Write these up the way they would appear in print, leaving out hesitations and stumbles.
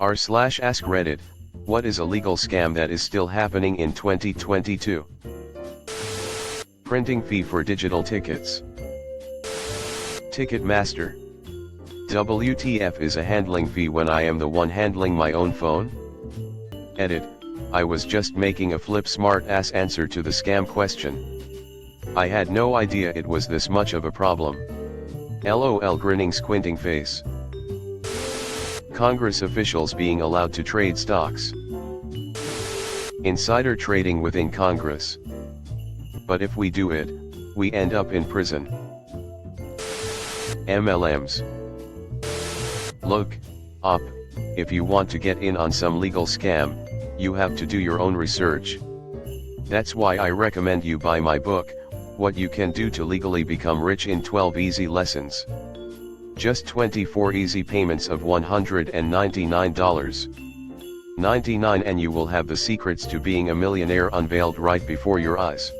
r/AskReddit, what is a legal scam that is still happening in 2022? Printing fee for digital tickets. Ticketmaster. WTF is a handling fee when I am the one handling my own phone? Edit, I was just making a flip smart ass answer to the scam question. I had no idea it was this much of a problem. LOL grinning squinting face. Congress officials being allowed to trade stocks. Insider trading within Congress. But if we do it, we end up in prison. MLMs. Look, up, if you want to get in on some legal scam, you have to do your own research. That's why I recommend you buy my book, What You Can Do to Legally Become Rich in 12 Easy Lessons. Just 24 easy payments of $199.99 and you will have the secrets to being a millionaire unveiled right before your eyes.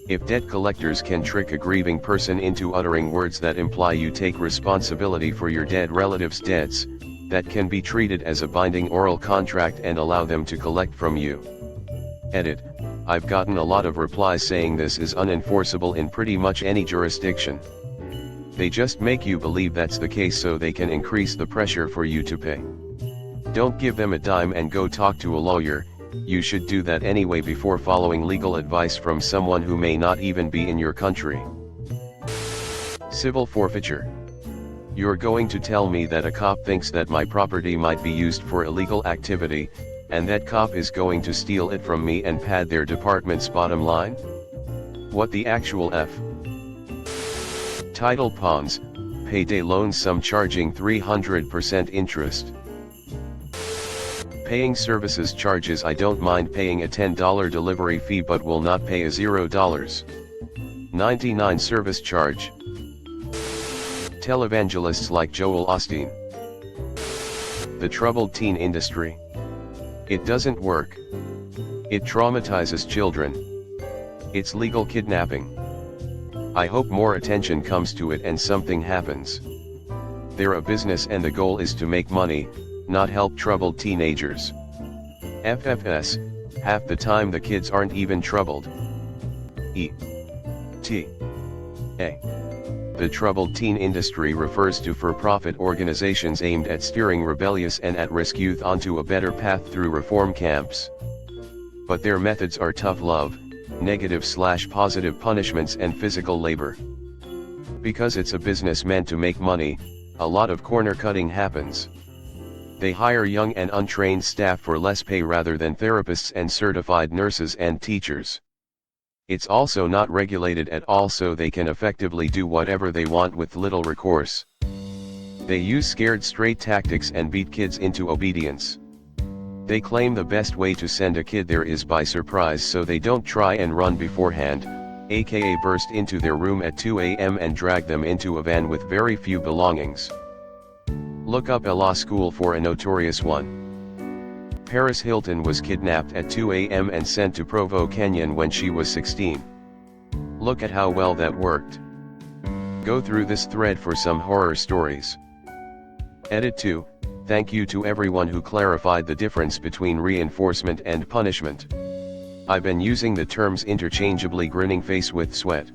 If debt collectors can trick a grieving person into uttering words that imply you take responsibility for your dead relative's debts, that can be treated as a binding oral contract and allow them to collect from you. Edit, I've gotten a lot of replies saying this is unenforceable in pretty much any jurisdiction. They just make you believe that's the case so they can increase the pressure for you to pay. Don't give them a dime and go talk to a lawyer, you should do that anyway before following legal advice from someone who may not even be in your country. Civil forfeiture. You're going to tell me that a cop thinks that my property might be used for illegal activity, and that cop is going to steal it from me and pad their department's bottom line? What the actual F? Title pawns, payday loans, some charging 300% interest. Paying services charges, I don't mind paying a $10 delivery fee but will not pay a $0.99 service charge. Televangelists like Joel Osteen. The troubled teen industry. It doesn't work. It traumatizes children. It's legal kidnapping. I hope more attention comes to it and something happens. They're a business and the goal is to make money, not help troubled teenagers. FFS, half the time the kids aren't even troubled. E.T.A. The troubled teen industry refers to for-profit organizations aimed at steering rebellious and at-risk youth onto a better path through reform camps. But their methods are tough love, negative/positive punishments and physical labor. Because it's a business meant to make money, a lot of corner cutting happens. They hire young and untrained staff for less pay rather than therapists and certified nurses and teachers. It's also not regulated at all, so they can effectively do whatever they want with little recourse. They use scared straight tactics and beat kids into obedience. They claim the best way to send a kid there is by surprise, so they don't try and run beforehand, aka burst into their room at 2 a.m. and drag them into a van with very few belongings. Look up a law school for a notorious one. Paris Hilton was kidnapped at 2 a.m. and sent to Provo Canyon when she was 16. Look at how well that worked. Go through this thread for some horror stories. Edit 2. Thank you to everyone who clarified the difference between reinforcement and punishment. I've been using the terms interchangeably, grinning face with sweat.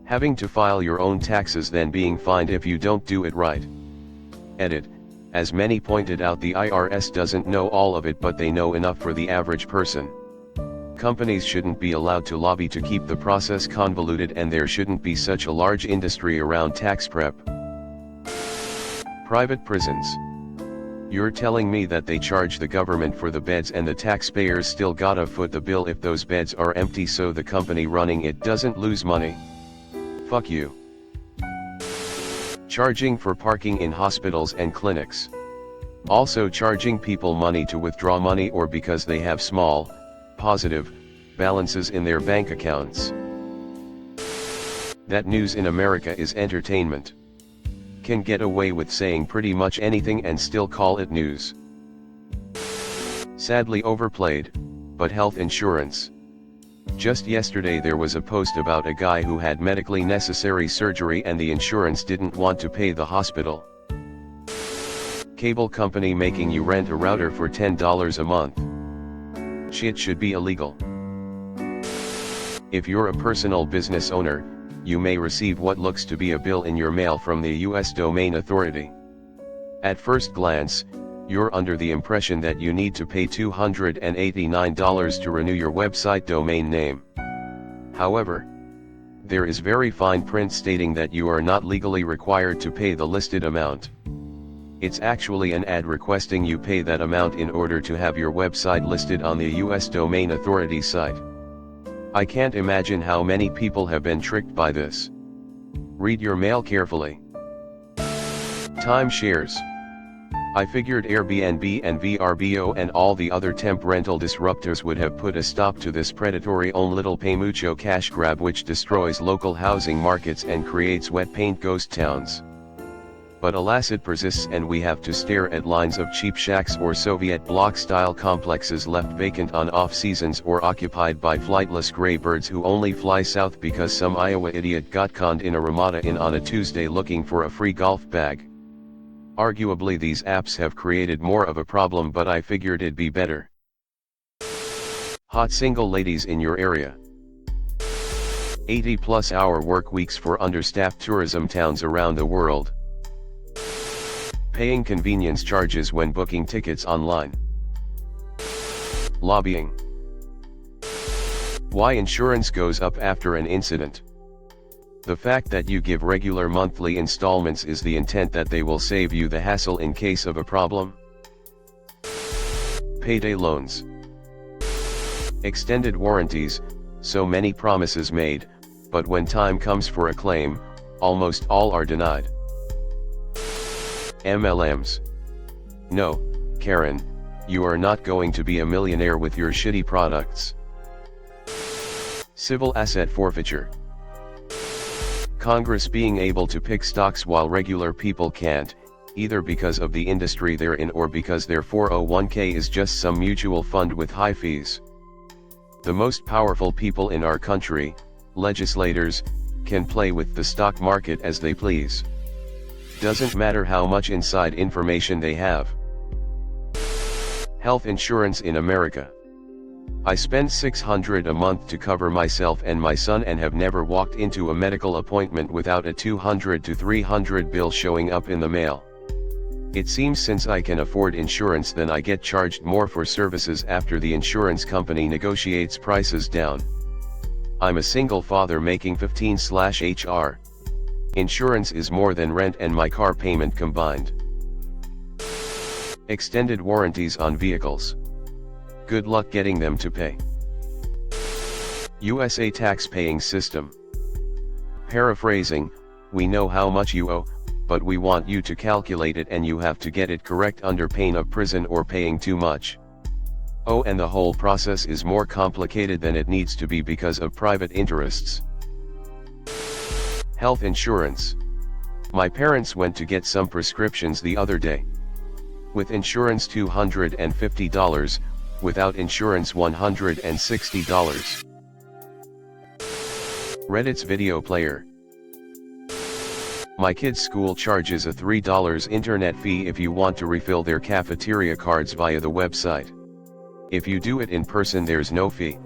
Having to file your own taxes, then being fined if you don't do it right. Edit, as many pointed out, the IRS doesn't know all of it, but they know enough for the average person. Companies shouldn't be allowed to lobby to keep the process convoluted, and there shouldn't be such a large industry around tax prep. Private prisons. You're telling me that they charge the government for the beds and the taxpayers still gotta foot the bill if those beds are empty, so the company running it doesn't lose money? Fuck you. Charging for parking in hospitals and clinics. Also charging people money to withdraw money or because they have small, positive, balances in their bank accounts. That news in America is entertainment. Can get away with saying pretty much anything and still call it news. Sadly overplayed, but health insurance. Just yesterday there was a post about a guy who had medically necessary surgery and the insurance didn't want to pay the hospital. Cable company making you rent a router for $10 a month. Shit should be illegal. If you're a personal business owner, you may receive what looks to be a bill in your mail from the US Domain Authority. At first glance, you're under the impression that you need to pay $289 to renew your website domain name. However, there is very fine print stating that you are not legally required to pay the listed amount. It's actually an ad requesting you pay that amount in order to have your website listed on the US Domain Authority site. I can't imagine how many people have been tricked by this. Read your mail carefully. Timeshares. I figured Airbnb and VRBO and all the other temp rental disruptors would have put a stop to this predatory own little pay mucho cash grab which destroys local housing markets and creates wet paint ghost towns. But alas, it persists, and we have to stare at lines of cheap shacks or Soviet bloc-style complexes left vacant on off-seasons or occupied by flightless gray birds who only fly south because some Iowa idiot got conned in a Ramada Inn on a Tuesday looking for a free golf bag. Arguably these apps have created more of a problem, but I figured it'd be better. Hot single ladies in your area. 80+ hour work weeks for understaffed tourism towns around the world. Paying convenience charges when booking tickets online. Lobbying. Why insurance goes up after an incident. The fact that you give regular monthly installments is the intent that they will save you the hassle in case of a problem. Payday loans. Extended warranties, so many promises made, but when time comes for a claim, almost all are denied. MLMs. No, Karen, you are not going to be a millionaire with your shitty products. Civil asset forfeiture. Congress being able to pick stocks while regular people can't, either because of the industry they're in or because their 401k is just some mutual fund with high fees. The most powerful people in our country, legislators, can play with the stock market as they please. Doesn't matter how much inside information they have. Health insurance in America. I spend $600 a month to cover myself and my son and have never walked into a medical appointment without a $200 to $300 bill showing up in the mail. It seems since I can afford insurance, then I get charged more for services after the insurance company negotiates prices down. I'm a single father making 15/HR. Insurance is more than rent and my car payment combined. Extended warranties on vehicles. Good luck getting them to pay. USA tax paying system. Paraphrasing, we know how much you owe, but we want you to calculate it and you have to get it correct under pain of prison or paying too much. Oh, and the whole process is more complicated than it needs to be because of private interests. Health insurance. My parents went to get some prescriptions the other day. With insurance $250, without insurance $160. Reddit's video player. My kid's school charges a $3 internet fee if you want to refill their cafeteria cards via the website. If you do it in person, there's no fee.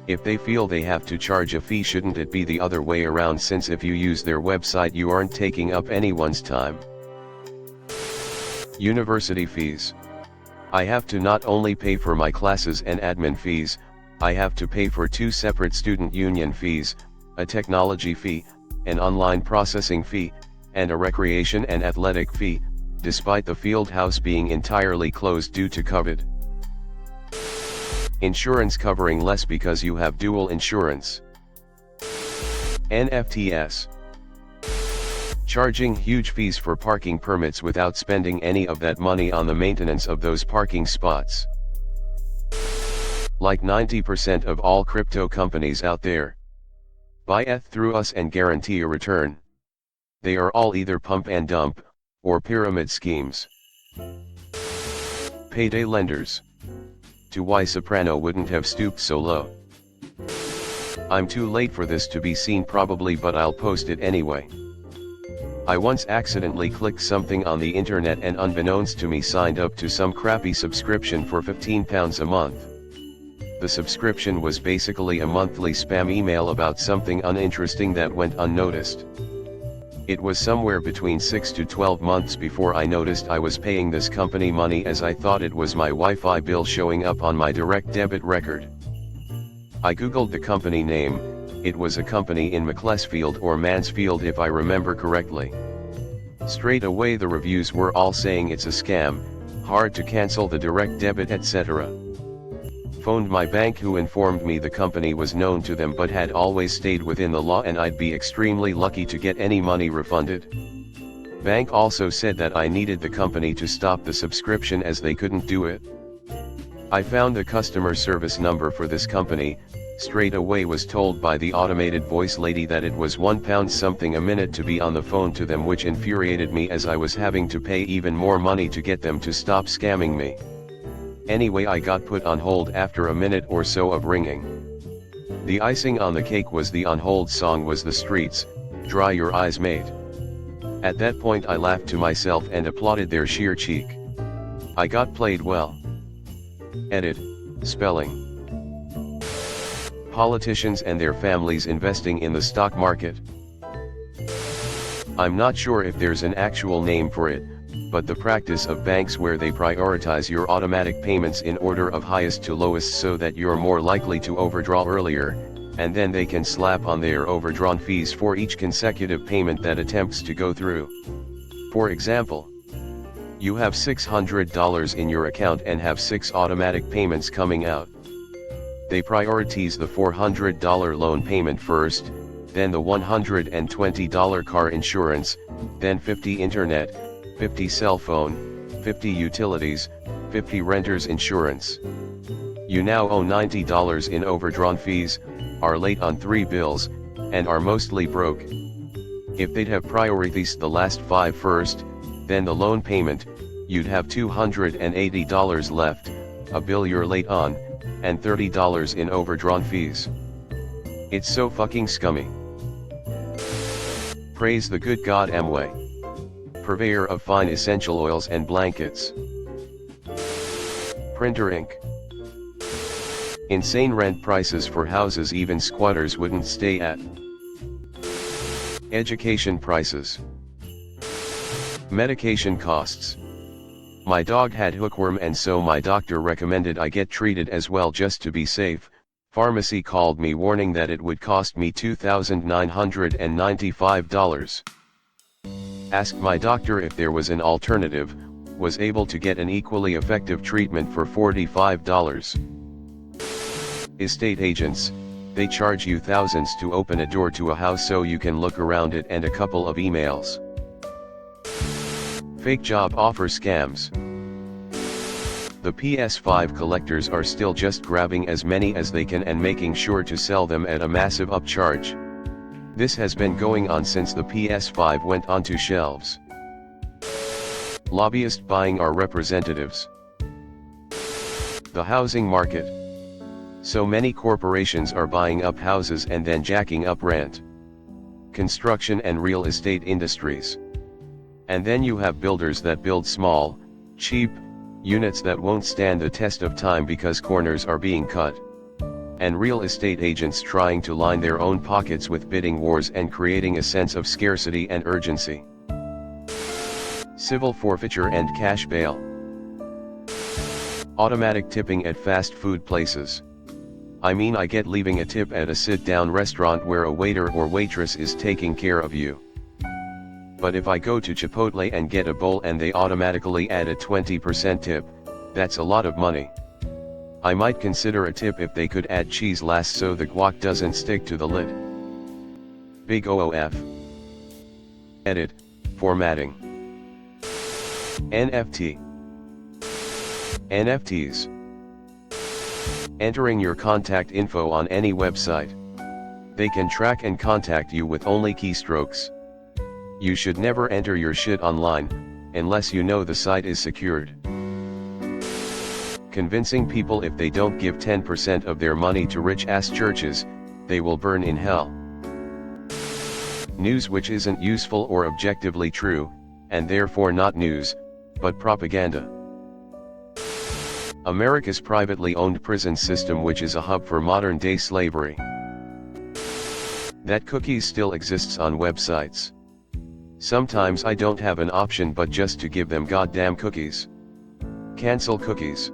If they feel they have to charge a fee, shouldn't it be the other way around, since if you use their website you aren't taking up anyone's time? University fees. I have to not only pay for my classes and admin fees, I have to pay for 2 separate student union fees, a technology fee, an online processing fee, and a recreation and athletic fee, despite the field house being entirely closed due to COVID. Insurance covering less because you have dual insurance. NFTs. Charging huge fees for parking permits without spending any of that money on the maintenance of those parking spots. Like 90% of all crypto companies out there. Buy ETH through us and guarantee a return. They are all either pump and dump, or pyramid schemes. Payday lenders. To why Soprano wouldn't have stooped so low. I'm too late for this to be seen probably, but I'll post it anyway. I once accidentally clicked something on the internet and unbeknownst to me signed up to some crappy subscription for £15 a month. The subscription was basically a monthly spam email about something uninteresting that went unnoticed. It was somewhere between 6 to 12 months before I noticed I was paying this company money, as I thought it was my Wi-Fi bill showing up on my direct debit record. I googled the company name. It was a company in Macclesfield or Mansfield if I remember correctly. Straight away the reviews were all saying it's a scam, hard to cancel the direct debit, etc. Phoned my bank, who informed me the company was known to them but had always stayed within the law and I'd be extremely lucky to get any money refunded. Bank also said that I needed the company to stop the subscription as they couldn't do it. I found the customer service number for this company. Straight away was told by the automated voice lady that it was £1 something a minute to be on the phone to them, which infuriated me as I was having to pay even more money to get them to stop scamming me. Anyway, I got put on hold after a minute or so of ringing. The icing on the cake was the on hold song was The Streets, Dry Your Eyes Mate. At that point I laughed to myself and applauded their sheer cheek. I got played well. Edit, spelling. Politicians and their families investing in the stock market. I'm not sure if there's an actual name for it, but the practice of banks where they prioritize your automatic payments in order of highest to lowest so that you're more likely to overdraw earlier, and then they can slap on their overdrawn fees for each consecutive payment that attempts to go through. For example, you have $600 in your account and have 6 automatic payments coming out. They prioritize the $400 loan payment first, then the $120 car insurance, then $50 internet, $50 cell phone, $50 utilities, $50 renter's insurance. You now owe $90 in overdrawn fees, are late on 3 bills, and are mostly broke. If they'd have prioritized the last 5 first, then the loan payment, you'd have $280 left, a bill you're late on, and $30 in overdrawn fees. It's so fucking scummy. Praise the good God Amway, purveyor of fine essential oils and blankets. Printer ink. Insane rent prices for houses even squatters wouldn't stay at. Education prices. Medication costs. My dog had hookworm and so my doctor recommended I get treated as well just to be safe. Pharmacy called me warning that it would cost me $2,995. Asked my doctor if there was an alternative, was able to get an equally effective treatment for $45. Estate agents, they charge you thousands to open a door to a house so you can look around it and a couple of emails. Fake job offer scams. The PS5 collectors are still just grabbing as many as they can and making sure to sell them at a massive upcharge. This has been going on since the PS5 went onto shelves. Lobbyists buying our representatives. The housing market. So many corporations are buying up houses and then jacking up rent. Construction and real estate industries. And then you have builders that build small, cheap, units that won't stand the test of time because corners are being cut. And real estate agents trying to line their own pockets with bidding wars and creating a sense of scarcity and urgency. Civil forfeiture and cash bail. Automatic tipping at fast food places. I mean, I get leaving a tip at a sit-down restaurant where a waiter or waitress is taking care of you. But if I go to Chipotle and get a bowl and they automatically add a 20% tip, that's a lot of money. I might consider a tip if they could add cheese last so the guac doesn't stick to the lid. Big OOF. Edit, formatting. NFT. NFTs. Entering your contact info on any website. They can track and contact you with only keystrokes. You should never enter your shit online, unless you know the site is secured. Convincing people if they don't give 10% of their money to rich-ass churches, they will burn in hell. News which isn't useful or objectively true, and therefore not news, but propaganda. America's privately owned prison system, which is a hub for modern-day slavery. That cookies still exists on websites. Sometimes I don't have an option but just to give them goddamn cookies. Cancel cookies.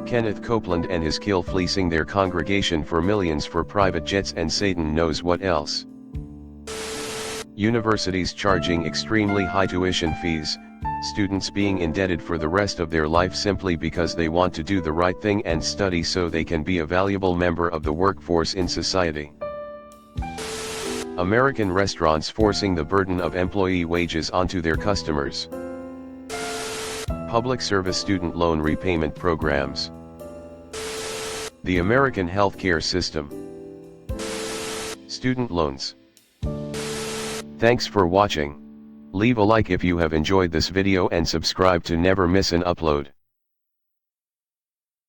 Kenneth Copeland and his kill fleecing their congregation for millions for private jets and Satan knows what else. Universities charging extremely high tuition fees, students being indebted for the rest of their life simply because they want to do the right thing and study so they can be a valuable member of the workforce in society. American restaurants forcing the burden of employee wages onto their customers. Public service student loan repayment programs. The American healthcare system. Student loans. Thanks for watching. Leave a like if you have enjoyed this video and subscribe to never miss an upload.